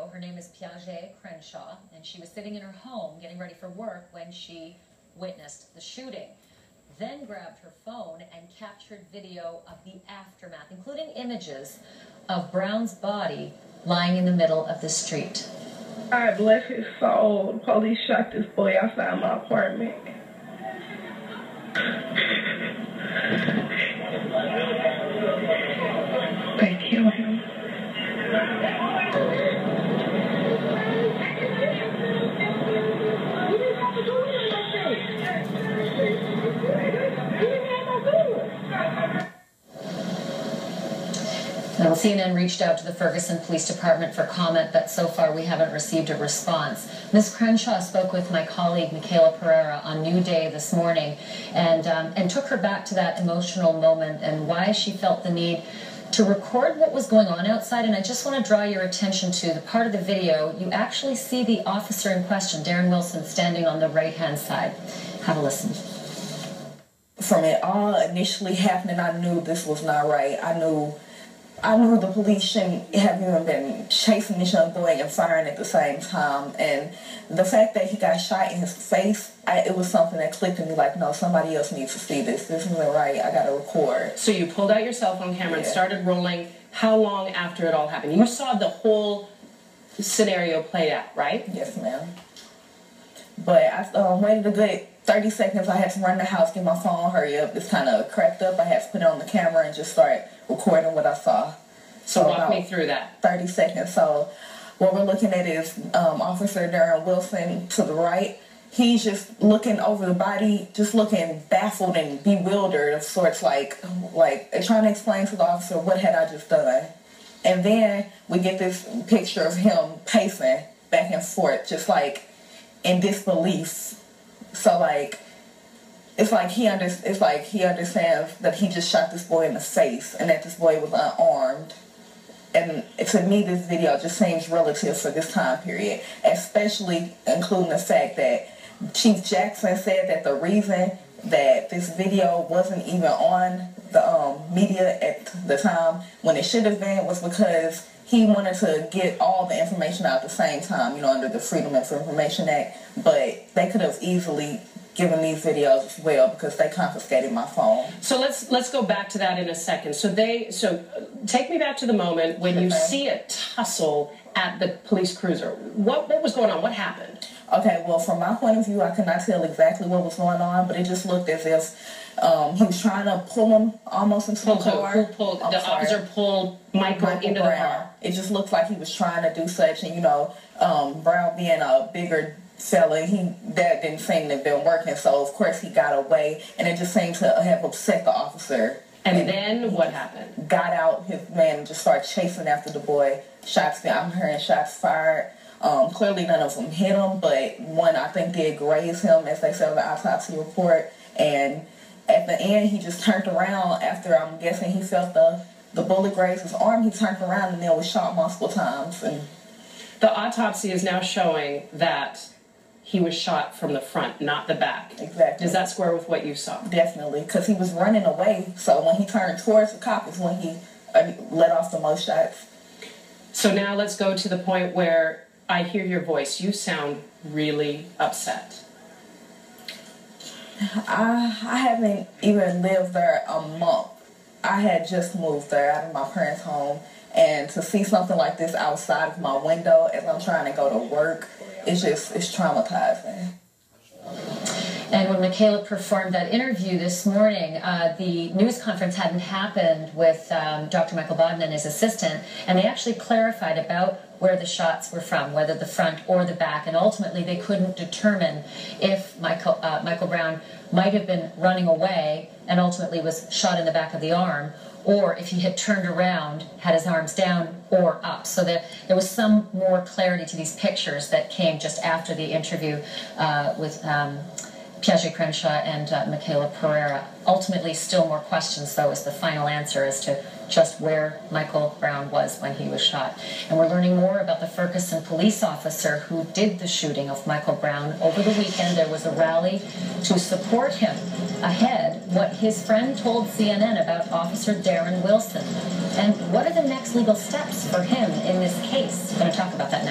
video. Her name is Micheal Crenshaw, and she was sitting in her home getting ready for work when she witnessed the shooting. Then grabbed her phone and captured video of the aftermath, including images of Brown's body lying in the middle of the street. God bless his soul. The police shot this boy outside my apartment. They killed him. Now, CNN reached out to the Ferguson Police Department for comment, but so far we haven't received a response. Ms. Crenshaw spoke with my colleague Micheal Brown on New Day this morning and took her back to that emotional moment and why she felt the need to record what was going on outside. And I just want to draw your attention to the part of the video. You actually see the officer in question, Darren Wilson, standing on the right-hand side. Have a listen. From it all initially happening, I knew this was not right. I knew the police shouldn't have even been chasing this young boy and firing at the same time. And the fact that he got shot in his face, it was something that clicked in me like, no, somebody else needs to see this. This isn't right. I got to record. So you pulled out your cell phone camera and started rolling. How long after it all happened? You saw the whole scenario play out, right? Yes, ma'am. But I waited a good 30 seconds. I had to run in the house, get my phone, hurry up. It's kind of cracked up. I had to put it on the camera and just start recording what I saw. So walk me through that. 30 seconds. So what we're looking at is Officer Darren Wilson to the right. He's just looking over the body, just looking baffled and bewildered of sorts, like trying to explain to the officer, what had I just done? And then we get this picture of him pacing back and forth, just like in disbelief. So it's like he understands that he just shot this boy in the face and that this boy was unarmed. And to me, this video just seems relative for this time period, especially including the fact that Chief Jackson said that the reason that this video wasn't even on the media at the time when it should have been was because he wanted to get all the information out at the same time, you know, under the Freedom of Information Act. But they could have easily given these videos as well because they confiscated my phone. So let's go back to that in a second. So take me back to the moment when you see a tussle at the police cruiser. What was going on? What happened? Okay, well, from my point of view, I could not tell exactly what was going on, but it just looked as if he was trying to pull him almost into the car. The officer pulled Michael into the car. It just looked like he was trying to do such, and you know, Brown being a bigger fella, that didn't seem to have been working, so of course he got away, and it just seemed to have upset the officer. And then what happened? Got out, his man just started chasing after the boy. I'm hearing shots fired. Clearly none of them hit him, but one I think did graze him, as they said in the autopsy report. And at the end, he just turned around after, I'm guessing, he felt the bullet graze his arm. He turned around and then was shot multiple times. And the autopsy is now showing that he was shot from the front, not the back. Exactly. Does that square with what you saw? Definitely, because he was running away. So when he turned towards the cop is when he let off the most shots. So now let's go to the point where I hear your voice. You sound really upset. I haven't even lived there a month. I had just moved there out of my parents' home, and to see something like this outside of my window as I'm trying to go to work, it's traumatizing. And when Michaela performed that interview this morning, the news conference hadn't happened with Dr. Michael Bodden and his assistant, and they actually clarified about where the shots were from, whether the front or the back, and ultimately they couldn't determine if Micheal Brown might have been running away and ultimately was shot in the back of the arm, or if he had turned around, had his arms down or up. So there was some more clarity to these pictures that came just after the interview with Micheal Crenshaw and Micheal Brown. Ultimately, still more questions, though, is the final answer as to just where Micheal Brown was when he was shot. And we're learning more about the Ferguson police officer who did the shooting of Micheal Brown. Over the weekend, there was a rally to support him. Ahead, what his friend told CNN about Officer Darren Wilson. And what are the next legal steps for him in this case? We're going to talk about that next.